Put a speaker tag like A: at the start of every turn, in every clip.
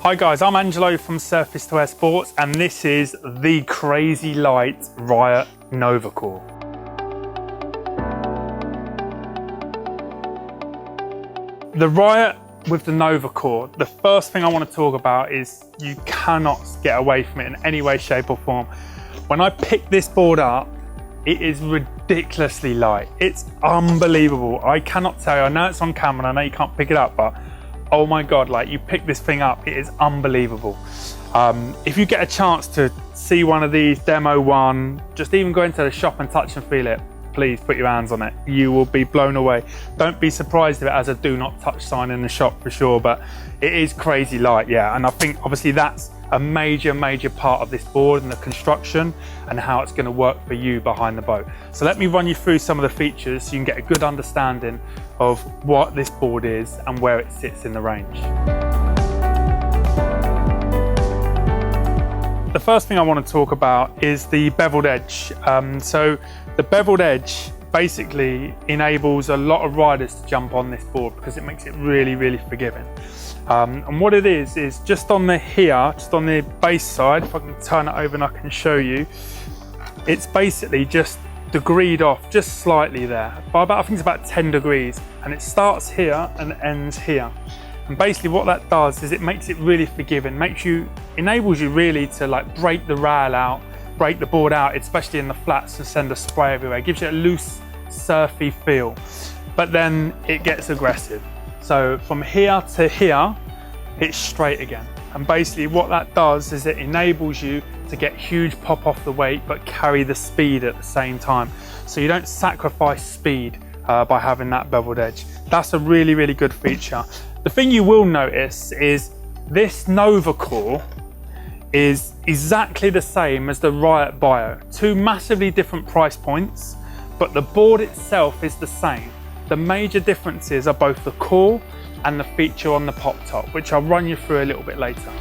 A: Hi guys, I'm Angelo from S2AS Sports and this is the crazy light Riot Nova Core. The Riot with the Nova Core, the first thing I want to talk about is you cannot get away from it in any way, shape or form. When I pick this board up, it is ridiculously light. It's unbelievable. I cannot tell you, I know it's on camera, I know you can't pick it up, but oh my God, like you pick this thing up, it is unbelievable. If you get a chance to see one of these, demo one, just even go into the shop and touch and feel it, please put your hands on it. You will be blown away. Don't be surprised if it has a do not touch sign in the shop for sure, but it is crazy light, yeah. And I think obviously that's a major part of this board and the construction and how it's going to work for you behind the boat. So let me run you through some of the features so you can get a good understanding of what this board is and where it sits in the range. The first thing I want to talk about is the Beveled Edge. So the Beveled Edge basically enables a lot of riders to jump on this board because it makes it really forgiving. And what it is just on the here, just on the base side, if I can turn it over and I can show you, it's basically just degreed off just slightly there, by about, I think it's about 10 degrees, and it starts here and ends here. And basically what that does is it makes it really forgiving, enables you really to like break the rail out, break the board out, especially in the flats, and send a spray everywhere. It gives you a loose, surfy feel, but then it gets aggressive. So from here to here, it's straight again. And basically what that does is it enables you to get huge pop off the wake, but carry the speed at the same time. So you don't sacrifice speed by having that beveled edge. That's a really good feature. The thing you will notice is this Nova Core is exactly the same as the Riot Bio. Two massively different price points, but the board itself is the same. The major differences are both the core and the feature on the pop top, which I'll run you through a little bit later.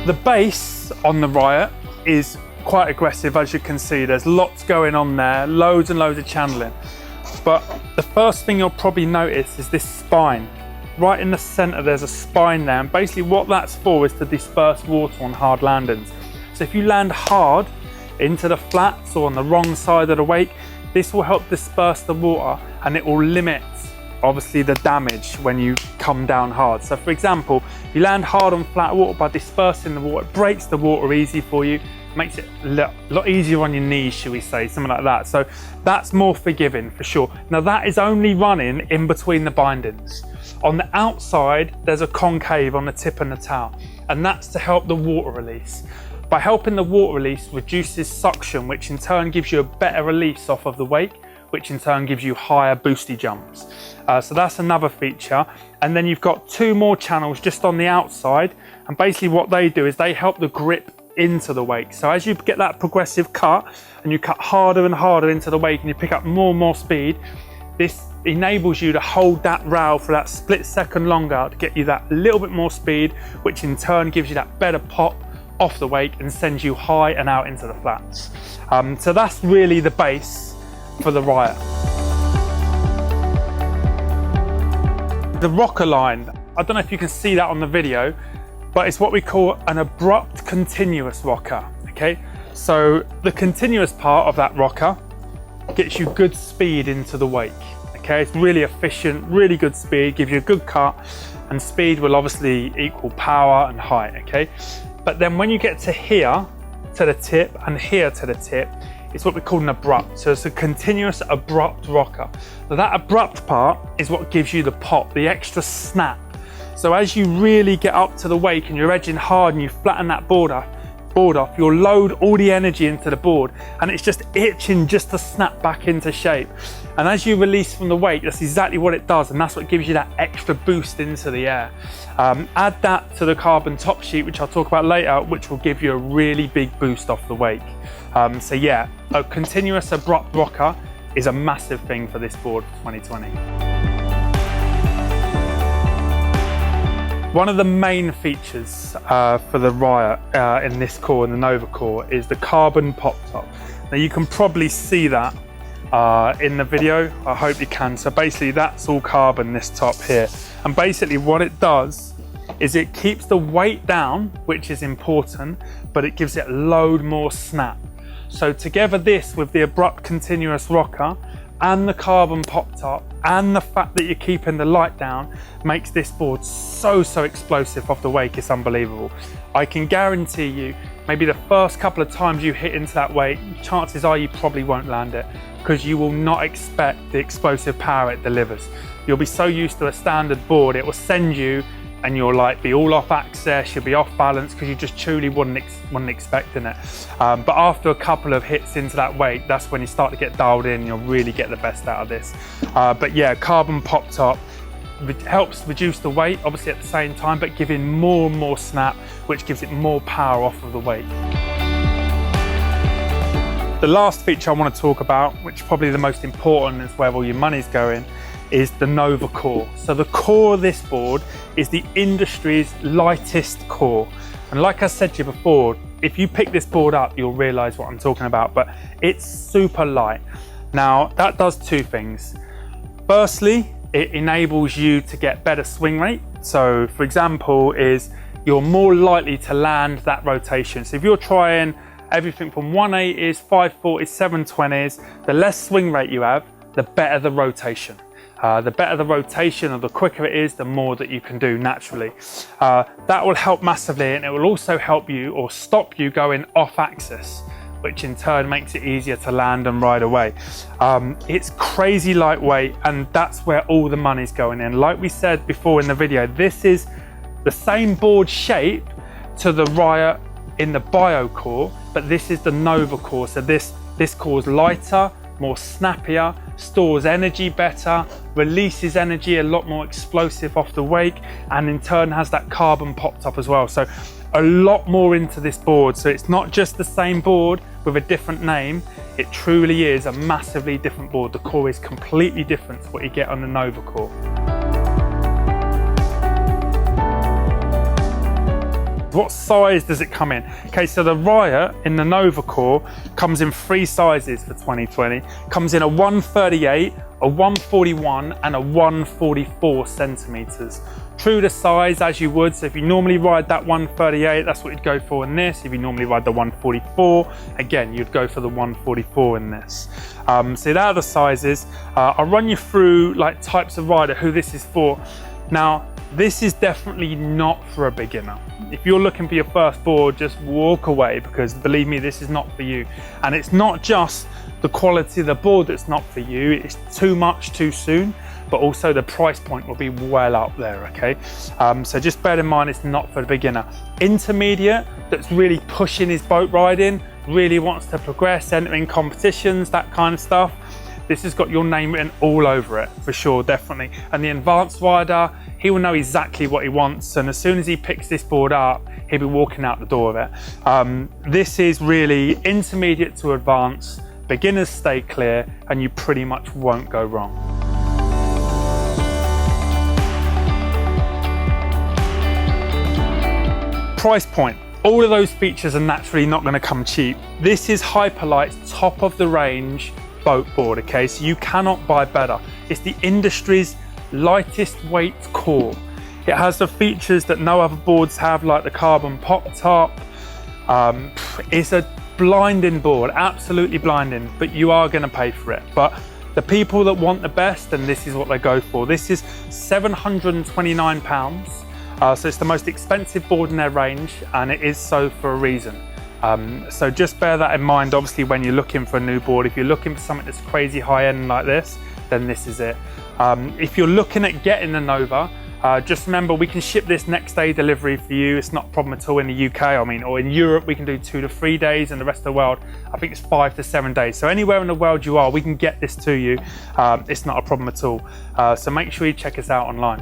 A: The base on the Riot is quite aggressive, as you can see. There's lots going on there, loads and loads of channeling. But the first thing you'll probably notice is this spine. Right in the center, there's a spine there, and basically what that's for is to disperse water on hard landings. So if you land hard into the flats or on the wrong side of the wake, this will help disperse the water and it will limit obviously the damage when you come down hard. So for example, you land hard on flat water, by dispersing the water, it breaks the water easy for you, makes it a lot easier on your knees, should we say, something like that. So that's more forgiving for sure. Now that is only running in between the bindings. On the outside, there's a concave on the tip and the tail, and that's to help the water release. By helping the water release reduces suction, which in turn gives you a better release off of the wake, which in turn gives you higher boosty jumps. So that's another feature. And then you've got two more channels just on the outside, and basically what they do is they help the grip into the wake. So as you get that progressive cut and you cut harder and harder into the wake and you pick up more and more speed, this enables you to hold that rail for that split second longer to get you that little bit more speed, which in turn gives you that better pop off the wake and sends you high and out into the flats. So that's really the base for the Riot. The rocker line, I don't know if you can see that on the video, but it's what we call an abrupt continuous rocker, okay? So the continuous part of that rocker gets you good speed into the wake, okay? It's really efficient, really good speed, gives you a good cut, and speed will obviously equal power and height, okay? But then when you get to here, to the tip, and here to the tip, it's what we call an abrupt. So it's a continuous abrupt rocker. So that abrupt part is what gives you the pop, the extra snap. So as you really get up to the wake and you're edging hard and you flatten that board off, you'll load all the energy into the board and it's just itching just to snap back into shape. And as you release from the wake, that's exactly what it does, and that's what gives you that extra boost into the air. Add that to the carbon top sheet, which I'll talk about later, which will give you a really big boost off the wake. So yeah, a continuous abrupt rocker is a massive thing for this board for 2020. One of the main features for the Riot in this core, in the Nova Core, is the carbon pop top. Now you can probably see that in the video. I hope you can. So basically that's all carbon, this top here. And basically what it does is it keeps the weight down, which is important, but it gives it a load more snap. So together this with the abrupt continuous rocker and the carbon pop top and the fact that you're keeping the light down makes this board so explosive off the wake. It's unbelievable. I can guarantee you, maybe the first couple of times you hit into that weight, chances are you probably won't land it, because you will not expect the explosive power it delivers. You'll be so used to a standard board, it will send you and you'll like be all off axis, you'll be off balance because you just truly wasn't expecting it. But after a couple of hits into that weight, that's when you start to get dialed in, you'll really get the best out of this. But yeah, carbon pop top helps reduce the weight, obviously at the same time, but giving more and more snap, which gives it more power off of the weight. The last feature I want to talk about, which is probably the most important, is where all your money's going, is the Nova Core. So the core of this board is the industry's lightest core. And like I said to you before, if you pick this board up, you'll realize what I'm talking about, but it's super light. Now, that does two things. Firstly, it enables you to get better swing rate. So for example, you're more likely to land that rotation. So if you're trying everything from 180s, 540s, 720s, the less swing rate you have, the better the rotation. The better the rotation or the quicker it is, the more that you can do naturally. That will help massively, and it will also help you or stop you going off axis, which in turn makes it easier to land and ride away. It's crazy lightweight, and that's where all the money's going in. Like we said before in the video, this is the same board shape to the Riot in the Bio Core, but this is the Nova Core. So this core is lighter, more snappier, stores energy better, releases energy a lot more explosive off the wake, and in turn has that carbon popped up as well. So a lot more into this board. So it's not just the same board with a different name, it truly is a massively different board. The core is completely different to what you get on the Nova Core. What size does it come in? Okay, so the Riot in the Nova Core comes in 3 sizes for 2020. Comes in a 138, a 141 and a 144 centimeters. True to size as you would, so if you normally ride that 138, that's what you'd go for in this. If you normally ride the 144, again, you'd go for the 144 in this. So that are the sizes. I'll run you through like types of rider, who this is for. Now, this is definitely not for a beginner. If you're looking for your first board, just walk away, because believe me, this is not for you. And it's not just the quality of the board that's not for you, it's too much too soon, but also the price point will be well up there, okay? So just bear in mind, it's not for the beginner. Intermediate, that's really pushing his boat riding, really wants to progress, entering competitions, that kind of stuff. This has got your name written all over it, for sure, definitely. And the advanced rider, he will know exactly what he wants, and as soon as he picks this board up, he'll be walking out the door of it. This is really intermediate to advanced, beginners stay clear, and you pretty much won't go wrong. Price point. All of those features are naturally not going to come cheap. This is Hyperlite's top of the range boat board, okay? So you cannot buy better. It's the industry's lightest weight core. It has the features that no other boards have, like the carbon pop top. It's a blinding board, absolutely blinding, but you are going to pay for it. But the people that want the best, and this is what they go for. This is £729. So it's the most expensive board in their range, and it is so for a reason. So just bear that in mind, obviously, when you're looking for a new board. If you're looking for something that's crazy high end like this, then this is it. If you're looking at getting the Nova, just remember, we can ship this next day delivery for you. It's not a problem at all in the UK, or in Europe, we can do 2 to 3 days, and the rest of the world, I think it's 5 to 7 days. So anywhere in the world you are, we can get this to you. It's not a problem at all. So make sure you check us out online.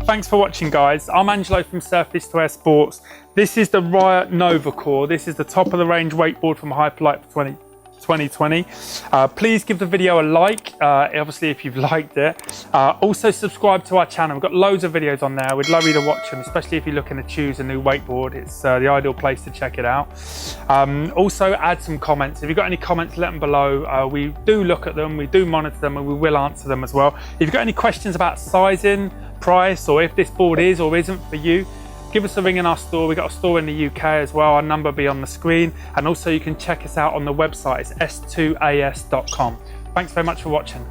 A: Thanks for watching, guys. I'm Angelo from S2AS Sports. This is the Riot Nova Core. This is the top of the range wakeboard from Hyperlite for 2020. Please give the video a like, obviously if you've liked it. Also subscribe to our channel. We've got loads of videos on there. We'd love you to watch them, especially if you're looking to choose a new wakeboard. It's the ideal place to check it out. Also add some comments. If you've got any comments, let them below. We do look at them, we do monitor them, and we will answer them as well. If you've got any questions about sizing, price, or if this board is or isn't for you, give us a ring in our store. We've got a store in the UK as well. Our number will be on the screen. And also you can check us out on the website. It's S2AS.com. Thanks very much for watching.